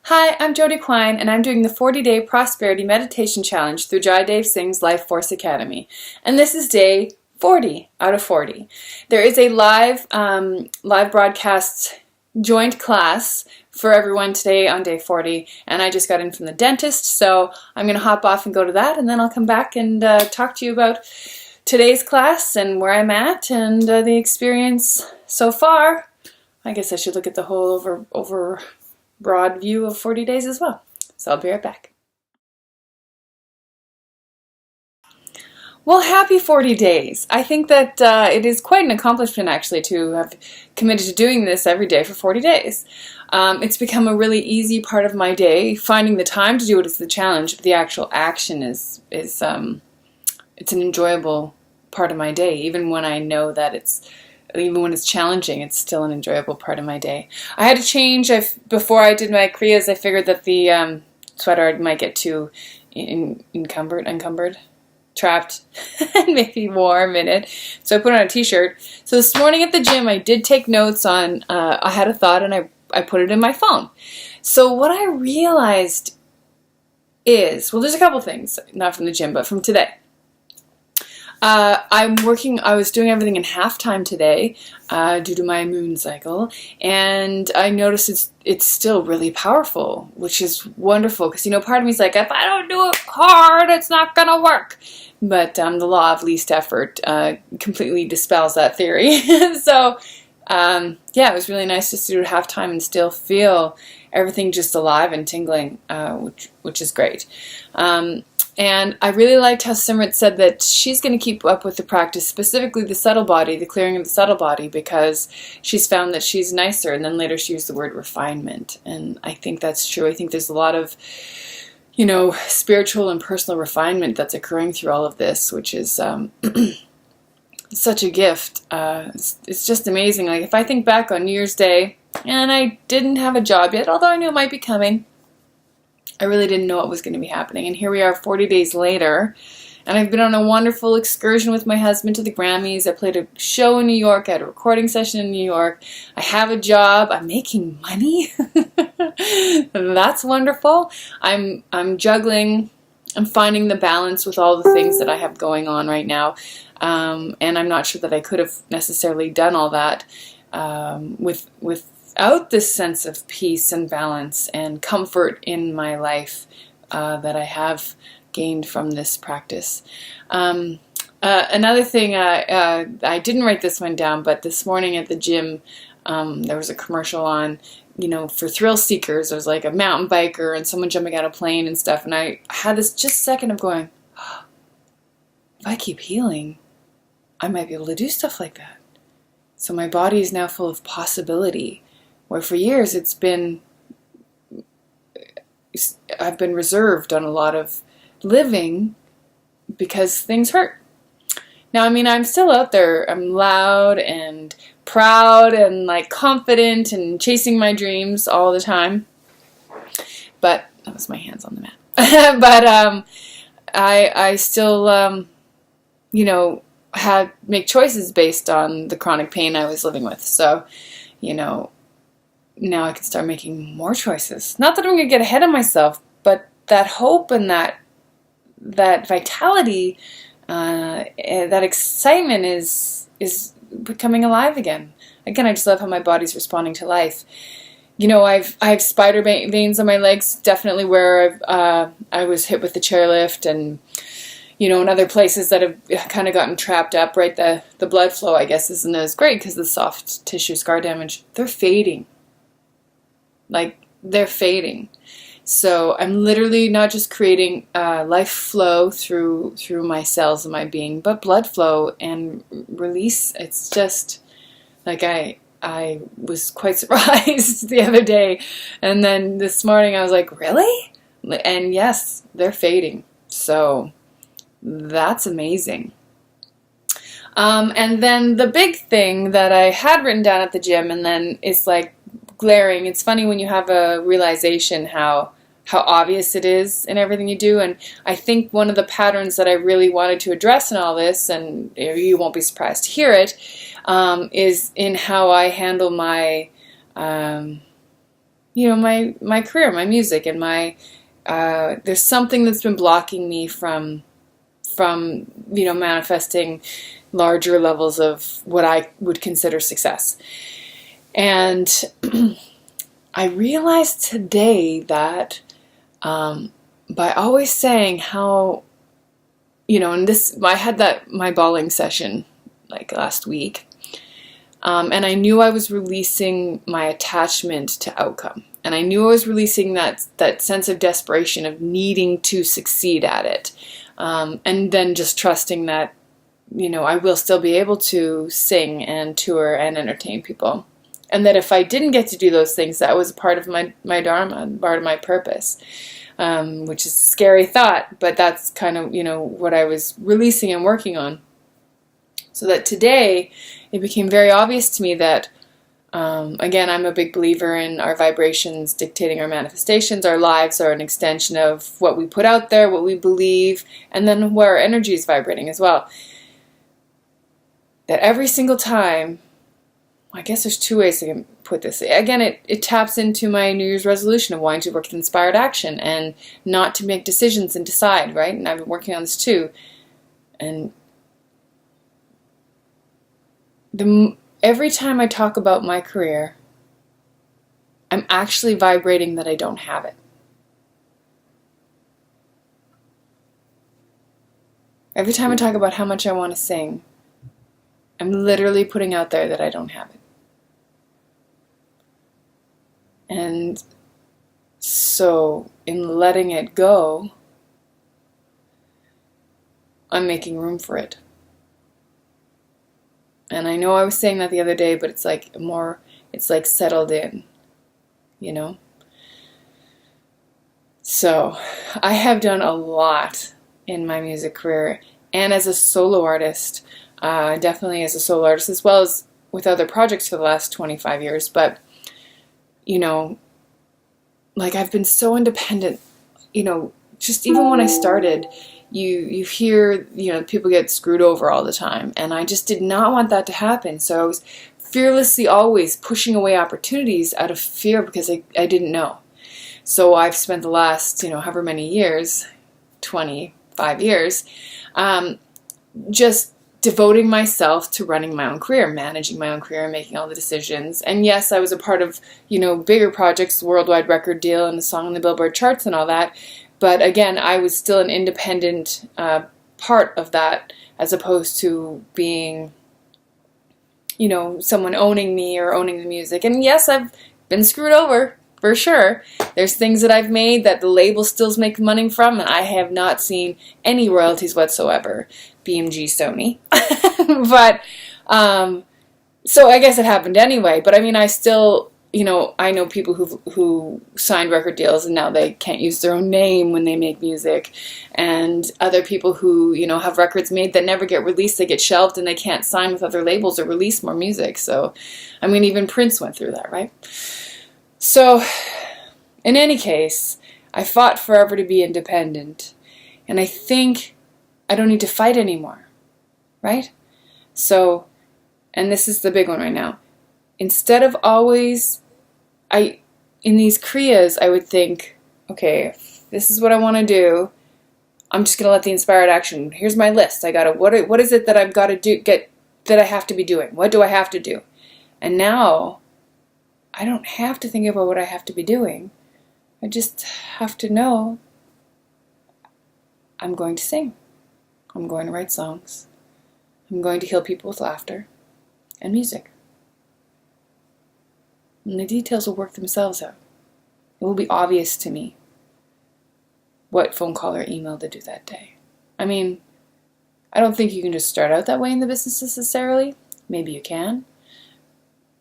Hi, I'm Jody Quine, and I'm doing the 40-day Prosperity Meditation Challenge through Jai Dev Singh's Life Force Academy. And this is day 40 out of 40. There is a live broadcast joint class for everyone today on day 40, and I just got in from the dentist, so I'm going to hop off and go to that, and then I'll come back and talk to you about today's class and where I'm at and the experience so far. I guess I should look at the whole over broad view of 40 days as well. So I'll be right back. Well, happy 40 days. I think that it is quite an accomplishment actually to have committed to doing this every day for 40 days. It's become a really easy part of my day. Finding the time to do it is the challenge, but the actual action is it's an enjoyable part of my day, even when I know that even when it's challenging, it's still an enjoyable part of my day. I had to change. Before I did my Kriyas, I figured that the sweater might get too encumbered, trapped, and maybe warm in it. So I put on a t-shirt. So this morning at the gym, I did take notes on, I had a thought and I put it in my phone. So what I realized is, well, there's a couple things, not from the gym, but from today. I was doing everything in halftime today due to my moon cycle, and I noticed it's still really powerful, which is wonderful because, part of me is like, if I don't do it hard, it's not going to work. But the law of least effort completely dispels that theory. So, yeah, it was really nice just to do it at halftime and still feel everything just alive and tingling, which is great. And I really liked how Simrit said that she's going to keep up with the practice, specifically the subtle body, the clearing of the subtle body, because she's found that she's nicer. And then later she used the word refinement. And I think that's true. I think there's a lot of, spiritual and personal refinement that's occurring through all of this, which is such a gift. It's just amazing. Like, if I think back on New Year's Day, and I didn't have a job yet, although I knew it might be coming, I really didn't know what was going to be happening. And here we are 40 days later, and I've been on a wonderful excursion with my husband to the Grammys. I played a show in New York. I had a recording session in New York. I have a job. I'm making money. That's wonderful. I'm juggling. I'm finding the balance with all the things that I have going on right now. And I'm not sure that I could have necessarily done all that without this sense of peace and balance and comfort in my life that I have gained from this practice. Another thing, I didn't write this one down, but this morning at the gym, there was a commercial on, for thrill seekers. There was like a mountain biker and someone jumping out of a plane and stuff. And I had this just second of going, oh, if I keep healing, I might be able to do stuff like that. So my body is now full of possibility, where for years I've been reserved on a lot of living because things hurt. Now, I'm still out there. I'm loud and proud and confident and chasing my dreams all the time. But that was my hands on the mat. But I still, make choices based on the chronic pain I was living with. So, now I can start making more choices. Not that I'm going to get ahead of myself, but that hope and that vitality, that excitement is becoming alive again. Again, I just love how my body's responding to life. I have spider veins on my legs, definitely where I was hit with the chairlift, and in other places that have kind of gotten trapped up. Right, the blood flow, I guess, isn't as great because of the soft tissue scar damage. They're fading. They're fading. So I'm literally not just creating life flow through my cells and my being, but blood flow and release. It's just I was quite surprised the other day. And then this morning I was like, really? And yes, they're fading. So that's amazing. And then the big thing that I had written down at the gym, and then it's glaring. It's funny when you have a realization how obvious it is in everything you do. And I think one of the patterns that I really wanted to address in all this, and you won't be surprised to hear it, is in how I handle my my career, my music, and there's something that's been blocking me from manifesting larger levels of what I would consider success. And I realized today that by always saying how, and I had my bawling session like last week, and I knew I was releasing my attachment to outcome. And I knew I was releasing that sense of desperation of needing to succeed at it. And then just trusting that, I will still be able to sing and tour and entertain people. And that if I didn't get to do those things, that was part of my dharma, part of my purpose, which is a scary thought, but that's kind of, what I was releasing and working on. So that today, it became very obvious to me that, again, I'm a big believer in our vibrations dictating our manifestations. Our lives are an extension of what we put out there, what we believe, and then where our energy is vibrating as well. That every single time, I guess there's two ways I can put this. Again, it taps into my New Year's resolution of wanting to work with inspired action and not to make decisions and decide, right? And I've been working on this too. And every time I talk about my career, I'm actually vibrating that I don't have it. Every time I talk about how much I want to sing, I'm literally putting out there that I don't have it. And so in letting it go, I'm making room for it. And I know I was saying that the other day, but it's like settled in, So I have done a lot in my music career and as a solo artist, definitely as a solo artist, as well as with other projects for the last 25 years. But, I've been so independent, just even when I started, you hear, people get screwed over all the time. And I just did not want that to happen. So I was fearlessly always pushing away opportunities out of fear because I didn't know. So I've spent the last, however many years, 25 years, just devoting myself to running my own career, managing my own career, making all the decisions. And yes, I was a part of, bigger projects, the worldwide record deal and the song on the Billboard charts and all that. But again, I was still an independent part of that as opposed to being, someone owning me or owning the music. And yes, I've been screwed over, for sure. There's things that I've made that the label still makes money from, and I have not seen any royalties whatsoever. BMG Sony. But, so I guess it happened anyway. But I mean, I still, I know people who signed record deals and now they can't use their own name when they make music. And other people who, have records made that never get released, they get shelved and they can't sign with other labels or release more music. So, I mean, even Prince went through that, right? So, in any case, I fought forever to be independent. And I think I don't need to fight anymore, right? So, and this is the big one right now. Instead of always, in these Kriyas, I would think, okay, if this is what I want to do, I'm just going to let the inspired action, here's my list. What is it that I've got to do, that I have to be doing? What do I have to do? And now, I don't have to think about what I have to be doing. I just have to know I'm going to sing. I'm going to write songs. I'm going to heal people with laughter and music. And the details will work themselves out. It will be obvious to me what phone call or email to do that day. I mean, I don't think you can just start out that way in the business necessarily. Maybe you can.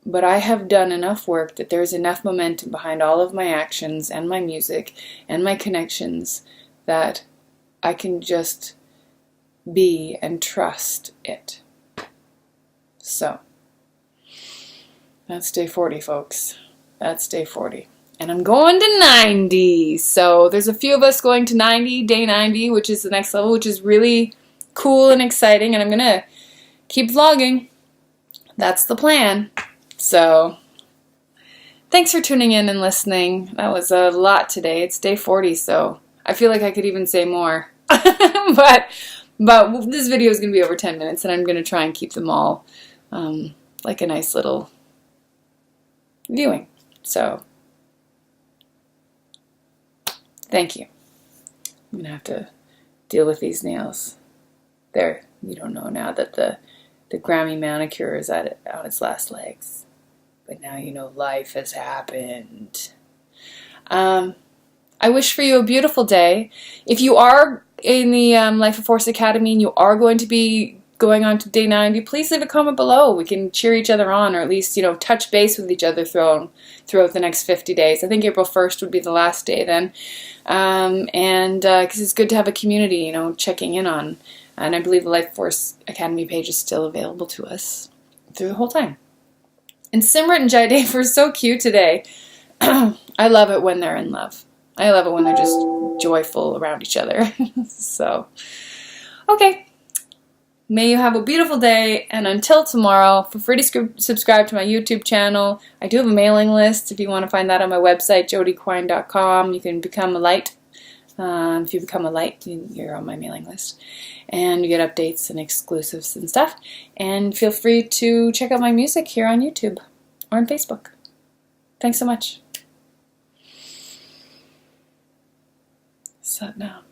But I have done enough work that there's enough momentum behind all of my actions and my music and my connections that I can just be and trust it. So, that's day 40, folks. That's day 40. And I'm going to 90. So there's a few of us going to 90, day 90, which is the next level, which is really cool and exciting. And I'm going to keep vlogging. That's the plan. So Thanks for tuning in and listening. That was a lot today. It's day 40, so I feel like I could even say more. but this video is going to be over 10 minutes, and I'm going to try and keep them all like a nice little viewing. So, thank you. I'm going to have to deal with these nails. There, you don't know now that the Grammy manicure is on its last legs. But now you know life has happened. I wish for you a beautiful day. If you are in the Life of Force Academy and you are going to be going on to day 90, please leave a comment below. We can cheer each other on, or at least, touch base with each other throughout the next 50 days. I think April 1st would be the last day then. Because it's good to have a community, checking in on. And I believe the Life Force Academy page is still available to us through the whole time. And Simrat and Jai Dev were so cute today. I love it when they're in love. I love it when they're just joyful around each other. So, okay. May you have a beautiful day, and until tomorrow, feel free to subscribe to my YouTube channel. I do have a mailing list if you want to find that on my website, jodyquine.com. You can become a light. If you become a light, you're on my mailing list. And you get updates and exclusives and stuff. And feel free to check out my music here on YouTube or on Facebook. Thanks so much. Sat down.